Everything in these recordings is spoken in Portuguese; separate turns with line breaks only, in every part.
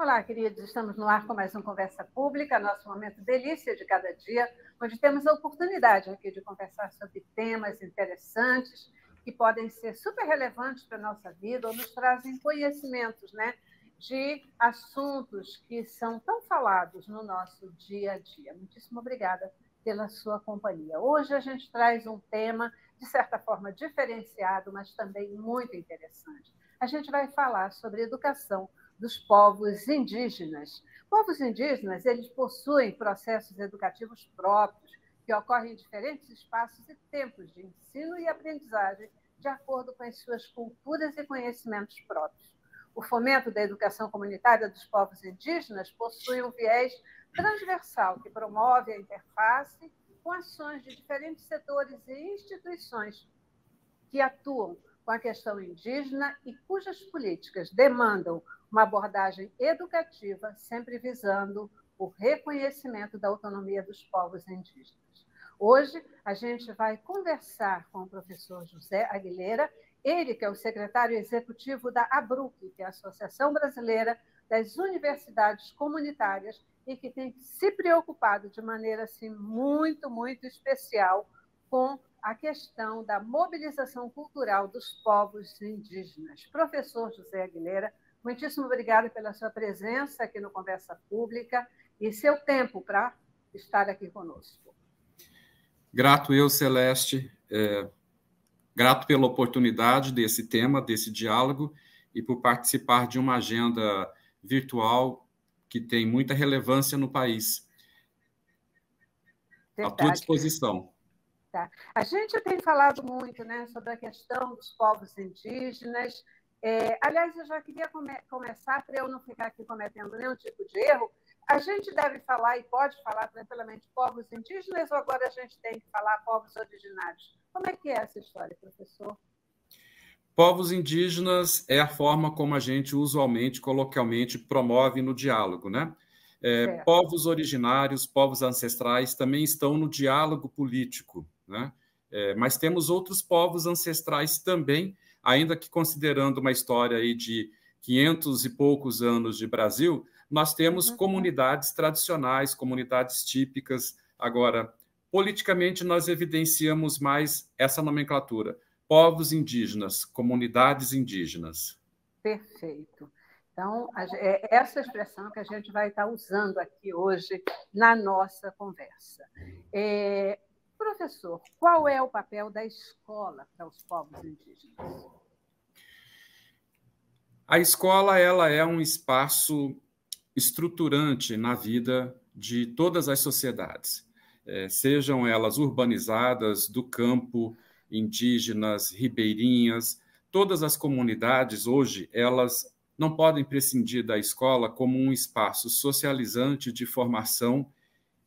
Olá, queridos, estamos no ar com mais um Conversa Pública, nosso momento delícia de cada dia, onde temos a oportunidade aqui de conversar sobre temas interessantes que podem ser super relevantes para a nossa vida ou nos trazem conhecimentos, né, de assuntos que são tão falados no nosso dia a dia. Muitíssimo obrigada pela sua companhia. Hoje a gente traz um tema, de certa forma, diferenciado, mas também muito interessante. A gente vai falar sobre educação dos povos indígenas. Povos indígenas, eles possuem processos educativos próprios, que ocorrem em diferentes espaços e tempos de ensino e aprendizagem, de acordo com as suas culturas e conhecimentos próprios. O fomento da educação comunitária dos povos indígenas possui um viés transversal, que promove a interface com ações de diferentes setores e instituições que atuam com a questão indígena e cujas políticas demandam uma abordagem educativa, sempre visando o reconhecimento da autonomia dos povos indígenas. Hoje, a gente vai conversar com o professor José Aguilera, ele que é o secretário executivo da ABRUC, que é a Associação Brasileira das Universidades Comunitárias, e que tem se preocupado de maneira assim, muito, muito especial com a questão da mobilização cultural dos povos indígenas. Professor José Aguilera, muitíssimo obrigada pela sua presença aqui no Conversa Pública e seu tempo para estar aqui conosco.
Grato eu, Celeste, grato pela oportunidade desse tema, desse diálogo, e por participar de uma agenda virtual que tem muita relevância no país.
Verdade.
À tua disposição.
Tá. A gente tem falado muito, né, sobre a questão dos povos indígenas. Aliás, eu já queria começar, para eu não ficar aqui cometendo nenhum tipo de erro, a gente deve falar e pode falar tranquilamente povos indígenas ou agora a gente tem que falar povos originários? Como é que é essa história, professor?
Povos indígenas é a forma como a gente usualmente, coloquialmente, promove no diálogo, né? Povos originários, povos ancestrais também estão no diálogo político, né? Mas temos outros povos ancestrais também, ainda que considerando uma história aí de 500 e poucos anos de Brasil, nós temos comunidades tradicionais, comunidades típicas. Agora, politicamente, nós evidenciamos mais essa nomenclatura. Povos indígenas, comunidades indígenas.
Perfeito. Então, é essa expressão que a gente vai estar usando aqui hoje na nossa conversa. Professor, qual é o papel da escola para os povos indígenas?
A escola, ela é um espaço estruturante na vida de todas as sociedades, sejam elas urbanizadas, do campo, indígenas, ribeirinhas. Todas as comunidades hoje, elas não podem prescindir da escola como um espaço socializante de formação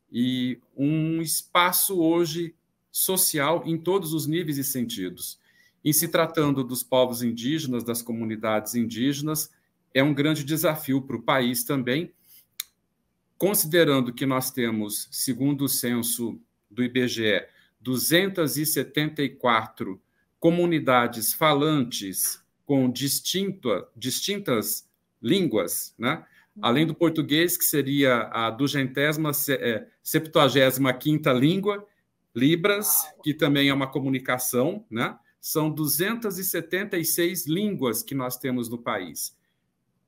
e um espaço hoje social em todos os níveis e sentidos. Em se tratando dos povos indígenas, das comunidades indígenas, é um grande desafio para o país também, considerando que nós temos, segundo o censo do IBGE, 274 comunidades falantes com distintas línguas, né? Além do português, que seria a 275ª língua, Libras, que também é uma comunicação, né? São 276 línguas que nós temos no país.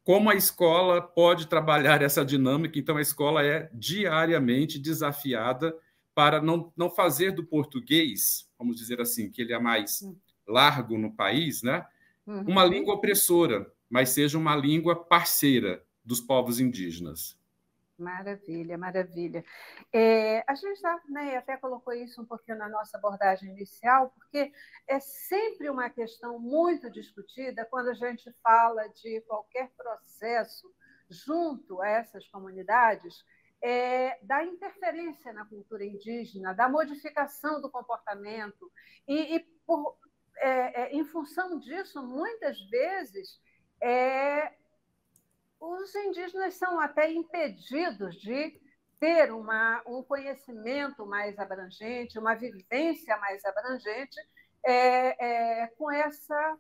Como a escola pode trabalhar essa dinâmica? Então, a escola é diariamente desafiada para não fazer do português, vamos dizer assim, que ele é mais largo no país, né? Uma língua opressora, mas seja uma língua parceira dos povos indígenas.
Maravilha, maravilha. A gente já, né, até colocou isso um pouquinho na nossa abordagem inicial, porque é sempre uma questão muito discutida quando a gente fala de qualquer processo junto a essas comunidades, da interferência na cultura indígena, da modificação do comportamento, em função disso, muitas vezes, os indígenas são até impedidos de ter um conhecimento mais abrangente, uma vivência mais abrangente com essa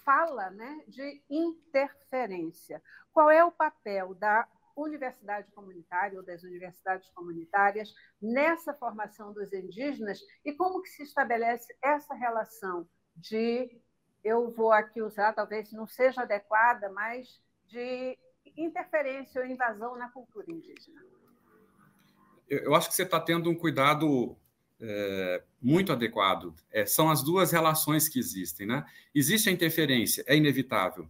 fala, né, de interferência. Qual é o papel da universidade comunitária ou das universidades comunitárias nessa formação dos indígenas e como que se estabelece essa relação de, eu vou aqui usar, talvez não seja adequada, mas de interferência ou invasão na cultura indígena?
Eu acho que você está tendo um cuidado muito adequado. São as duas relações que existem, né? Existe a interferência, é inevitável.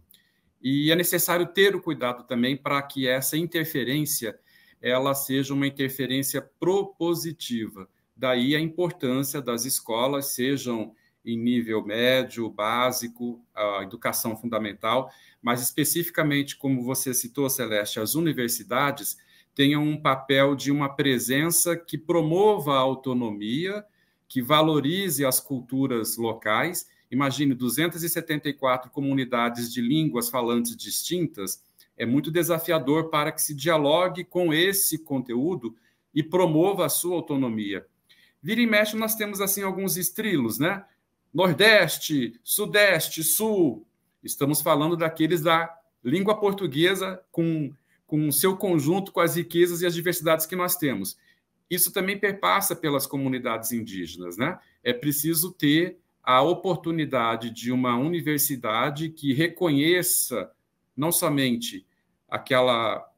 E é necessário ter o cuidado também para que essa interferência ela seja uma interferência propositiva. Daí a importância das escolas, sejam em nível médio, básico, a educação fundamental, mas especificamente, como você citou, Celeste, as universidades tenham um papel de uma presença que promova a autonomia, que valorize as culturas locais. Imagine 274 comunidades de línguas falantes distintas, é muito desafiador para que se dialogue com esse conteúdo e promova a sua autonomia. Vira e mexe, nós temos assim alguns estrilos, né? Nordeste, Sudeste, Sul. Estamos falando daqueles da língua portuguesa com o seu conjunto, com as riquezas e as diversidades que nós temos. Isso também perpassa pelas comunidades indígenas, né? É preciso ter a oportunidade de uma universidade que reconheça não somente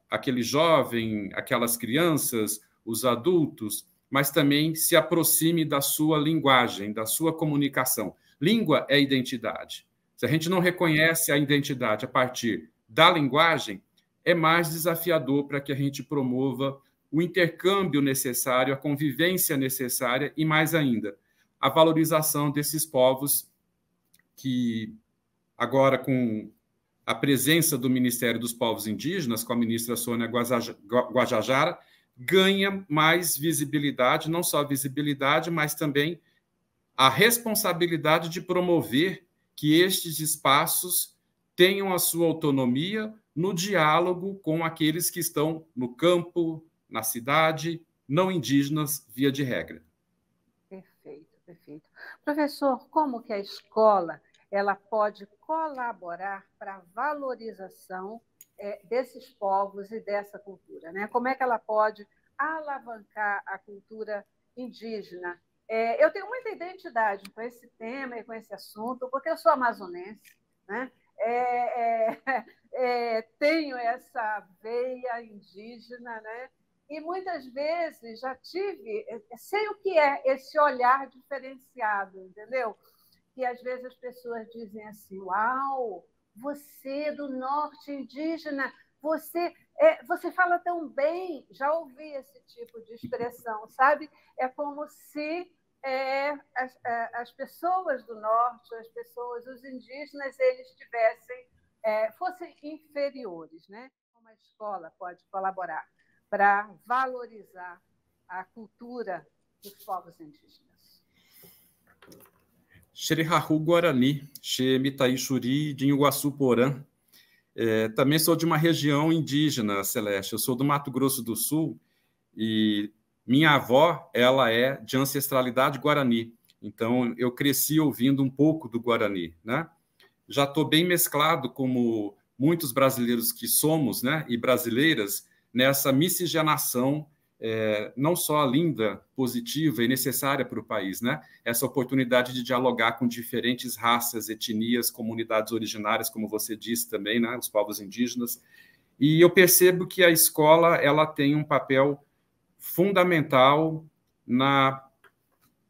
aquele jovem, aquelas crianças, os adultos, mas também se aproxime da sua linguagem, da sua comunicação. Língua é identidade. Se a gente não reconhece a identidade a partir da linguagem, é mais desafiador para que a gente promova o intercâmbio necessário, a convivência necessária e, mais ainda, a valorização desses povos que, agora, com a presença do Ministério dos Povos Indígenas, com a ministra Sônia Guajajara, ganha mais visibilidade, não só visibilidade, mas também a responsabilidade de promover que estes espaços tenham a sua autonomia no diálogo com aqueles que estão no campo, na cidade, não indígenas, via de regra.
Perfeito, perfeito. Professor, como que a escola ela pode colaborar para a valorização desses povos e dessa cultura, né? Como é que ela pode alavancar a cultura indígena? Eu tenho muita identidade com esse tema e com esse assunto, porque eu sou amazonense, né? Tenho essa veia indígena, né? E muitas vezes já sei o que é esse olhar diferenciado, entendeu? Que às vezes as pessoas dizem assim: uau, você do norte indígena, você fala tão bem. Já ouvi esse tipo de expressão, sabe? É como se as pessoas do norte, os indígenas, eles fossem inferiores, né? Como a escola pode colaborar para valorizar a cultura dos povos indígenas?
Xererrahu Guarani, Xemitaixuri de Iguaçu Porã. Também sou de uma região indígena, Celeste. Eu sou do Mato Grosso do Sul e minha avó, ela é de ancestralidade guarani. Então, eu cresci ouvindo um pouco do Guarani, né? Já estou bem mesclado, como muitos brasileiros que somos, né? E brasileiras, nessa miscigenação, não só linda, positiva e necessária para o país, né? Essa oportunidade de dialogar com diferentes raças, etnias, comunidades originárias, como você disse também, né? Os povos indígenas. E eu percebo que a escola ela tem um papel fundamental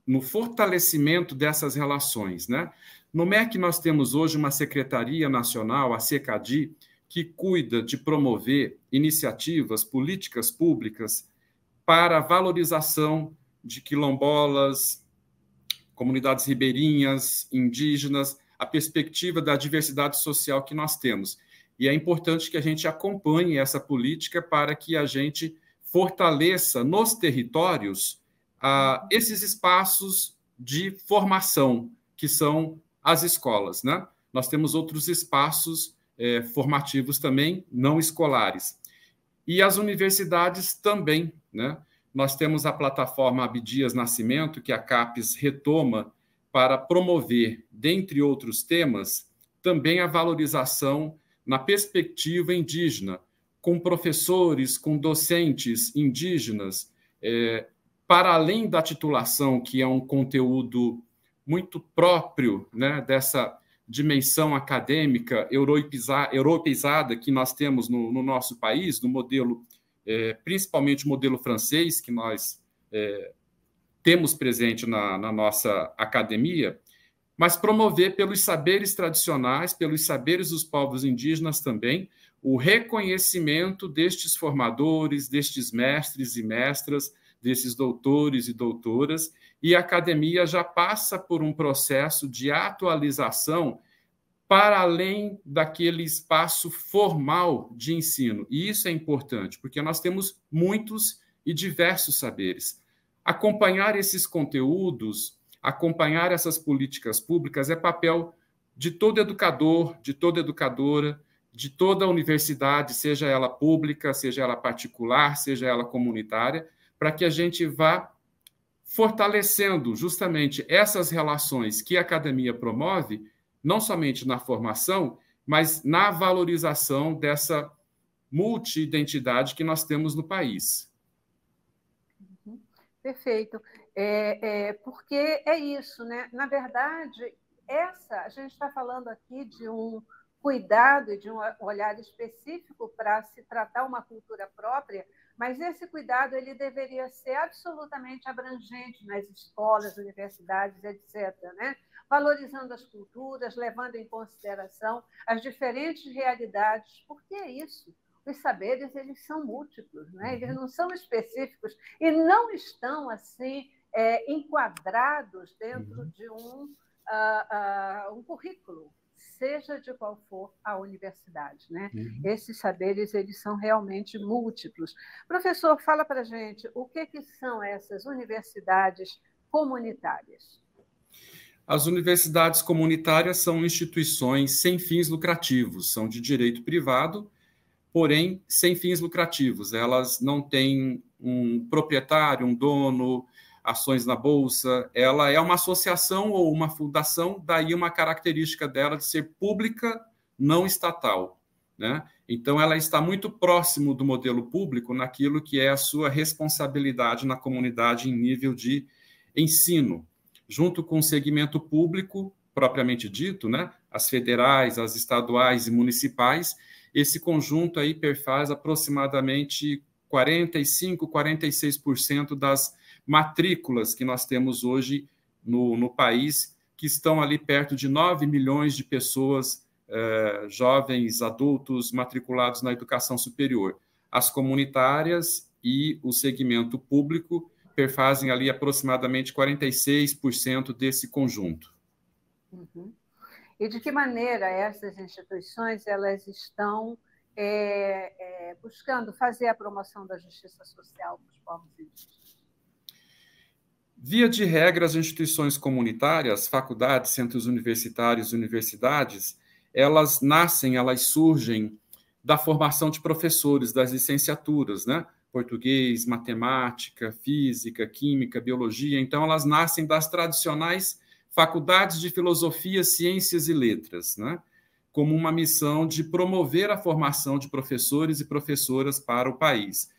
no fortalecimento dessas relações, né? No MEC, nós temos hoje uma Secretaria Nacional, a SECADI, que cuida de promover iniciativas, políticas públicas para a valorização de quilombolas, comunidades ribeirinhas, indígenas, a perspectiva da diversidade social que nós temos. E é importante que a gente acompanhe essa política para que a gente fortaleça nos territórios esses espaços de formação, que são as escolas, né? Nós temos outros espaços formativos também, não escolares. E as universidades também, né? Nós temos a plataforma Abdias Nascimento, que a CAPES retoma para promover, dentre outros temas, também a valorização na perspectiva indígena, com professores, com docentes indígenas, para além da titulação, que é um conteúdo muito próprio, né, dessa dimensão acadêmica europeizada que nós temos no nosso país, no modelo, principalmente o modelo francês, que nós temos presente na nossa academia, mas promover pelos saberes tradicionais, pelos saberes dos povos indígenas também, o reconhecimento destes formadores, destes mestres e mestras, desses doutores e doutoras, e a academia já passa por um processo de atualização para além daquele espaço formal de ensino. E isso é importante, porque nós temos muitos e diversos saberes. Acompanhar esses conteúdos, acompanhar essas políticas públicas é papel de todo educador, de toda educadora, de toda universidade, seja ela pública, seja ela particular, seja ela comunitária, para que a gente vá fortalecendo justamente essas relações que a academia promove, não somente na formação, mas na valorização dessa multi-identidade que nós temos no país.
Perfeito. Porque é isso, né? Na verdade, a gente está falando aqui de um cuidado e de um olhar específico para se tratar uma cultura própria, mas esse cuidado ele deveria ser absolutamente abrangente nas escolas, universidades, etc., né? Valorizando as culturas, levando em consideração as diferentes realidades, porque é isso. Os saberes eles são múltiplos, né? Eles não são específicos e não estão assim enquadrados dentro de um currículo, seja de qual for a universidade, né? Esses saberes eles são realmente múltiplos. Professor, fala para a gente o que são essas universidades comunitárias.
As universidades comunitárias são instituições sem fins lucrativos, são de direito privado, porém sem fins lucrativos. Elas não têm um proprietário, um dono, ações na bolsa. Ela é uma associação ou uma fundação, daí uma característica dela de ser pública, não estatal, né? Então, ela está muito próximo do modelo público naquilo que é a sua responsabilidade na comunidade em nível de ensino, junto com o segmento público, propriamente dito, né? As federais, as estaduais e municipais. Esse conjunto aí perfaz aproximadamente 45%, 46% das matrículas que nós temos hoje no país, que estão ali perto de 9 milhões de pessoas, jovens, adultos, matriculados na educação superior. As comunitárias e o segmento público perfazem ali aproximadamente 46% desse conjunto.
Uhum. E de que maneira essas instituições elas estão buscando fazer a promoção da justiça social para os povos indígenas?
Via de regra, as instituições comunitárias, faculdades, centros universitários, universidades, elas nascem, elas surgem da formação de professores das licenciaturas, né? Português, matemática, física, química, biologia. Então, elas nascem das tradicionais faculdades de filosofia, ciências e letras, né? Como uma missão de promover a formação de professores e professoras para o país.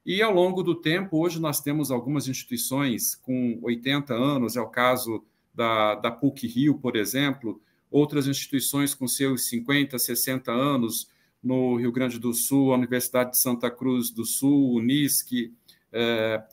E, ao longo do tempo, hoje nós temos algumas instituições com 80 anos, é o caso da PUC-Rio, por exemplo, outras instituições com seus 50, 60 anos, no Rio Grande do Sul, a Universidade de Santa Cruz do Sul, o Unisc,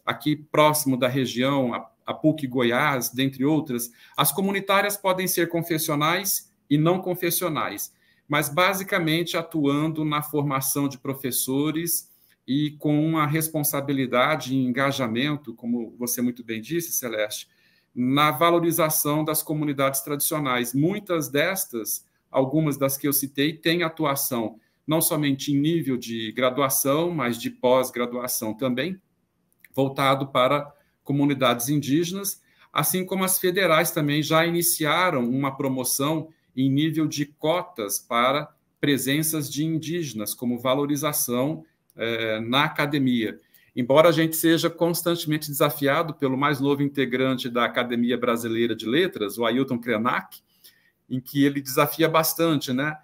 aqui próximo da região, a PUC Goiás, dentre outras. As comunitárias podem ser confessionais e não confessionais, mas basicamente atuando na formação de professores e com uma responsabilidade e engajamento, como você muito bem disse, Celeste, na valorização das comunidades tradicionais. Muitas destas, algumas das que eu citei, têm atuação não somente em nível de graduação, mas de pós-graduação também, voltado para comunidades indígenas, assim como as federais também já iniciaram uma promoção em nível de cotas para presenças de indígenas, como valorização na academia. Embora a gente seja constantemente desafiado pelo mais novo integrante da Academia Brasileira de Letras, o Ailton Krenak, em que ele desafia bastante, né?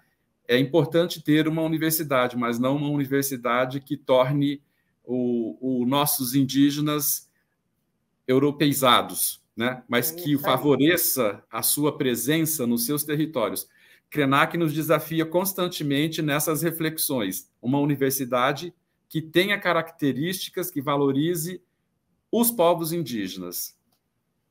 É importante ter uma universidade, mas não uma universidade que torne os nossos indígenas europeizados, né? Mas que favoreça a sua presença nos seus territórios. Krenak nos desafia constantemente nessas reflexões. Uma universidade que tenha características que valorize os povos indígenas.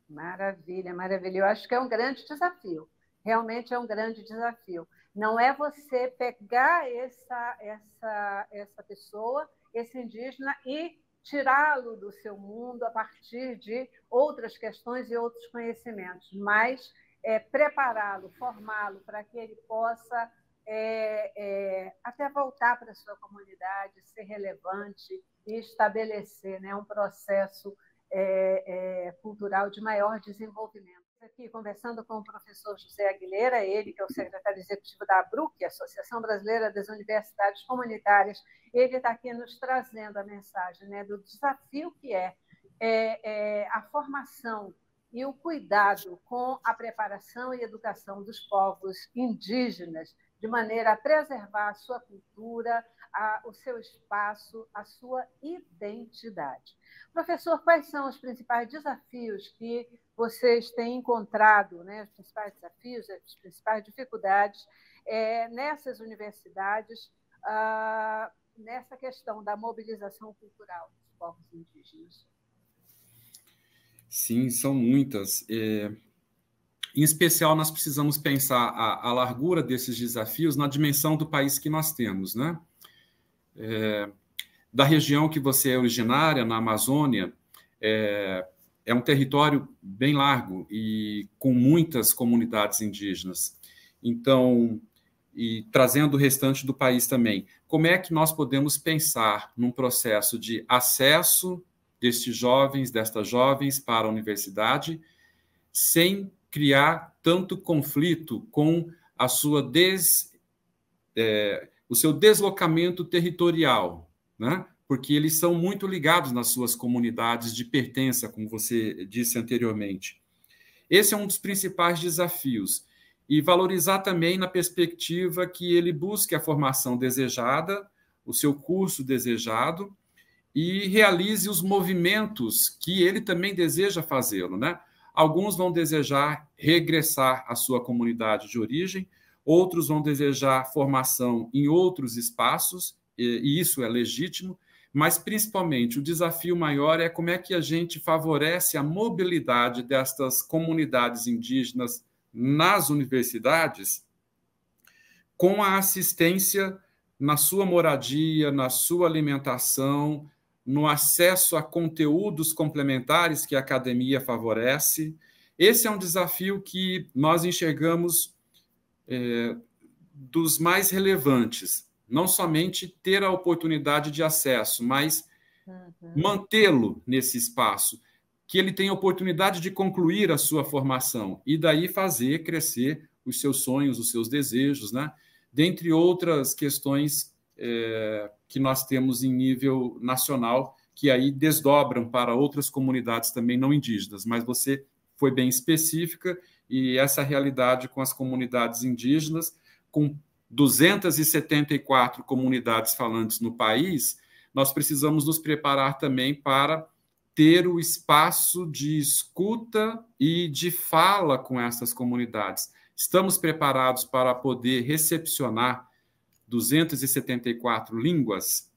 Maravilha, maravilha. Eu acho que é um grande desafio. Realmente é um grande desafio. Não é você pegar essa pessoa, esse indígena, e tirá-lo do seu mundo a partir de outras questões e outros conhecimentos, mas prepará-lo, formá-lo para que ele possa até voltar para a sua comunidade, ser relevante e estabelecer, né, um processo cultural de maior desenvolvimento. Aqui, conversando com o professor José Aguilera, ele que é o secretário executivo da ABRUC, Associação Brasileira das Universidades Comunitárias, ele está aqui nos trazendo a mensagem, né, do desafio que é a formação e o cuidado com a preparação e educação dos povos indígenas, de maneira a preservar a sua cultura, o seu espaço, a sua identidade. Professor, quais são os principais desafios que vocês têm encontrado, né, os principais desafios, as principais dificuldades nessas universidades, nessa questão da mobilização cultural dos povos indígenas?
Sim, são muitas. Em especial, nós precisamos pensar a largura desses desafios na dimensão do país que nós temos, né? Da região que você é originária, na Amazônia, é um território bem largo e com muitas comunidades indígenas. Então, e trazendo o restante do país também, como é que nós podemos pensar num processo de acesso destes jovens, destas jovens para a universidade, sem criar tanto conflito com a sua o seu deslocamento territorial, né? Porque eles são muito ligados nas suas comunidades de pertença, como você disse anteriormente. Esse é um dos principais desafios. E valorizar também na perspectiva que ele busque a formação desejada, o seu curso desejado, e realize os movimentos que ele também deseja fazê-lo, né? Alguns vão desejar regressar à sua comunidade de origem, outros vão desejar formação em outros espaços, e isso é legítimo, mas, principalmente, o desafio maior é como é que a gente favorece a mobilidade destas comunidades indígenas nas universidades com a assistência na sua moradia, na sua alimentação, no acesso a conteúdos complementares que a academia favorece. Esse é um desafio que nós enxergamos dos mais relevantes. Não somente ter a oportunidade de acesso, mas mantê-lo nesse espaço, que ele tenha a oportunidade de concluir a sua formação e daí fazer crescer os seus sonhos, os seus desejos, né? Dentre outras questões que nós temos em nível nacional, que aí desdobram para outras comunidades também não indígenas, mas você foi bem específica, e essa realidade com as comunidades indígenas, com 274 comunidades falantes no país, nós precisamos nos preparar também para ter o espaço de escuta e de fala com essas comunidades. Estamos preparados para poder recepcionar 274 línguas?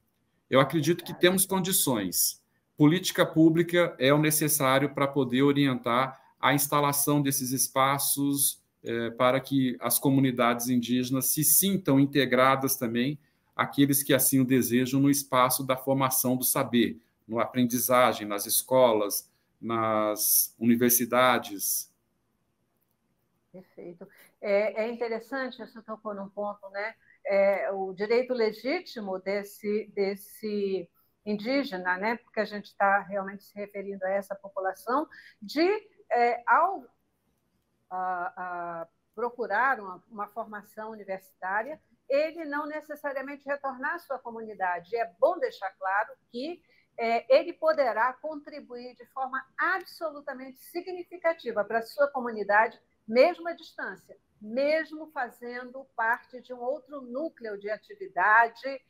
Eu acredito que temos condições. Política pública é o necessário para poder orientar a instalação desses espaços para que as comunidades indígenas se sintam integradas também, aqueles que assim o desejam, no espaço da formação do saber, na aprendizagem, nas escolas, nas universidades.
Perfeito. É interessante, você tocou num ponto, né? O direito legítimo desse indígena, né? Porque a gente está realmente se referindo a essa população, de, ao procurar uma formação universitária, ele não necessariamente retornar à sua comunidade. É bom deixar claro que ele poderá contribuir de forma absolutamente significativa para a sua comunidade, mesmo à distância, mesmo fazendo parte de um outro núcleo de atividade,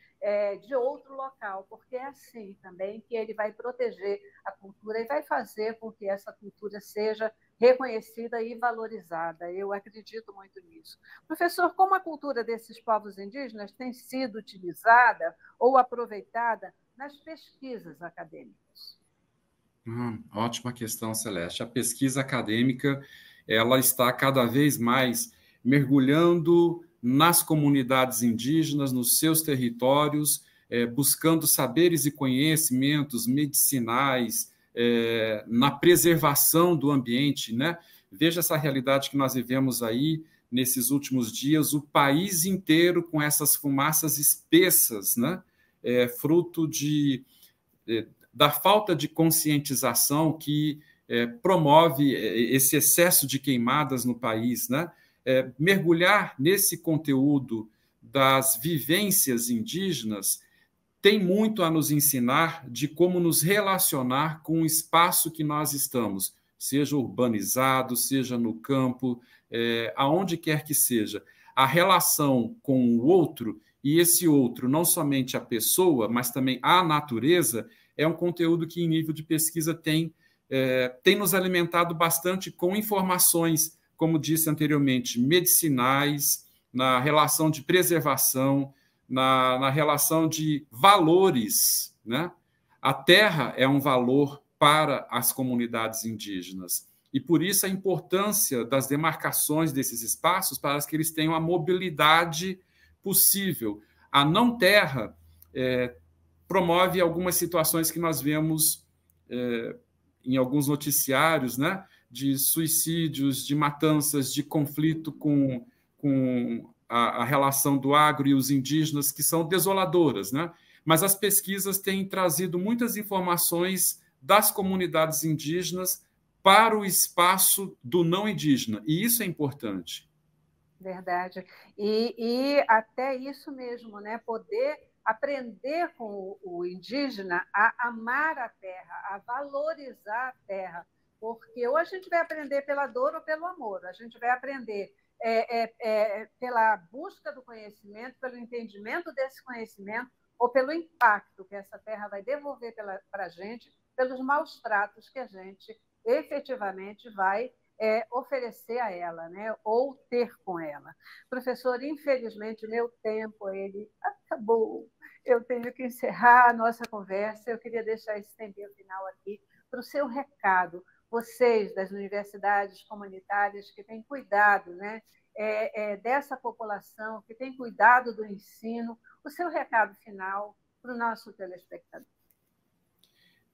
de outro local, porque é assim também que ele vai proteger a cultura e vai fazer com que essa cultura seja reconhecida e valorizada. Eu acredito muito nisso. Professor, como a cultura desses povos indígenas tem sido utilizada ou aproveitada nas pesquisas acadêmicas?
Ótima questão, Celeste. A pesquisa acadêmica, ela está cada vez mais mergulhando nas comunidades indígenas, nos seus territórios, buscando saberes e conhecimentos medicinais, na preservação do ambiente, né? Veja essa realidade que nós vivemos aí nesses últimos dias, o país inteiro com essas fumaças espessas, né? Fruto da falta de conscientização que promove esse excesso de queimadas no país, né? Mergulhar nesse conteúdo das vivências indígenas tem muito a nos ensinar de como nos relacionar com o espaço que nós estamos, seja urbanizado, seja no campo, aonde quer que seja. A relação com o outro, e esse outro, não somente a pessoa, mas também a natureza, é um conteúdo que, em nível de pesquisa, tem nos alimentado bastante com informações, como disse anteriormente, medicinais, na relação de preservação, na relação de valores, né? A terra é um valor para as comunidades indígenas, e por isso a importância das demarcações desses espaços para que eles tenham a mobilidade possível. A não terra promove algumas situações que nós vemos em alguns noticiários, né? De suicídios, de matanças, de conflito com a relação do agro e os indígenas, que são desoladoras, né? Mas as pesquisas têm trazido muitas informações das comunidades indígenas para o espaço do não indígena, e isso é importante.
Verdade. E até isso mesmo, né? Poder aprender com o indígena a amar a terra, a valorizar a terra, porque ou a gente vai aprender pela dor ou pelo amor, a gente vai aprender pela busca do conhecimento, pelo entendimento desse conhecimento, ou pelo impacto que essa terra vai devolver para a gente, pelos maus tratos que a gente efetivamente vai oferecer a ela, né? Ou ter com ela. Professor, infelizmente, meu tempo ele acabou. Eu tenho que encerrar a nossa conversa. Eu queria deixar esse tempinho final aqui para o seu recado. Vocês, das universidades comunitárias que têm cuidado, né? Dessa população, que tem cuidado do ensino, o seu recado final para o nosso telespectador.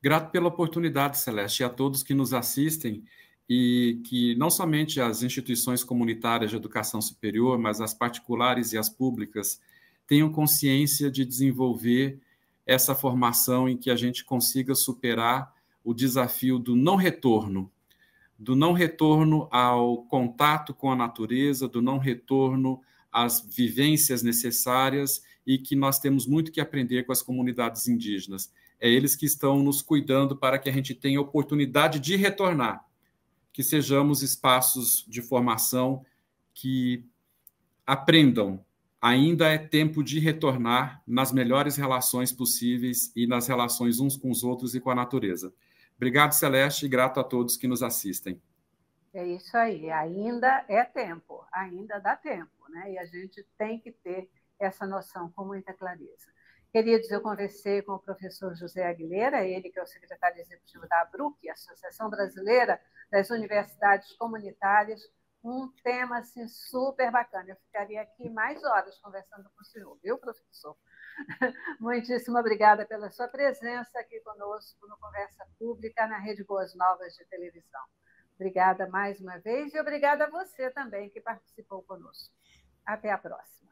Grato pela oportunidade, Celeste, e a todos que nos assistem, e que não somente as instituições comunitárias de educação superior, mas as particulares e as públicas tenham consciência de desenvolver essa formação em que a gente consiga superar o desafio do não retorno ao contato com a natureza, do não retorno às vivências necessárias, e que nós temos muito que aprender com as comunidades indígenas. É eles que estão nos cuidando para que a gente tenha oportunidade de retornar, que sejamos espaços de formação que aprendam. Ainda é tempo de retornar nas melhores relações possíveis e nas relações uns com os outros e com a natureza. Obrigado, Celeste, e grato a todos que nos assistem.
É isso aí, ainda é tempo, ainda dá tempo, né? E a gente tem que ter essa noção com muita clareza. Queridos, eu conversei com o professor José Aguilera, ele que é o secretário executivo da ABRUC, Associação Brasileira das Universidades Comunitárias, um tema assim, super bacana. Eu ficaria aqui mais horas conversando com o senhor, viu, professor? Muitíssimo obrigada pela sua presença aqui conosco no Conversa Pública na Rede Boas Novas de Televisão. Obrigada mais uma vez e obrigada a você também que participou conosco. Até a próxima.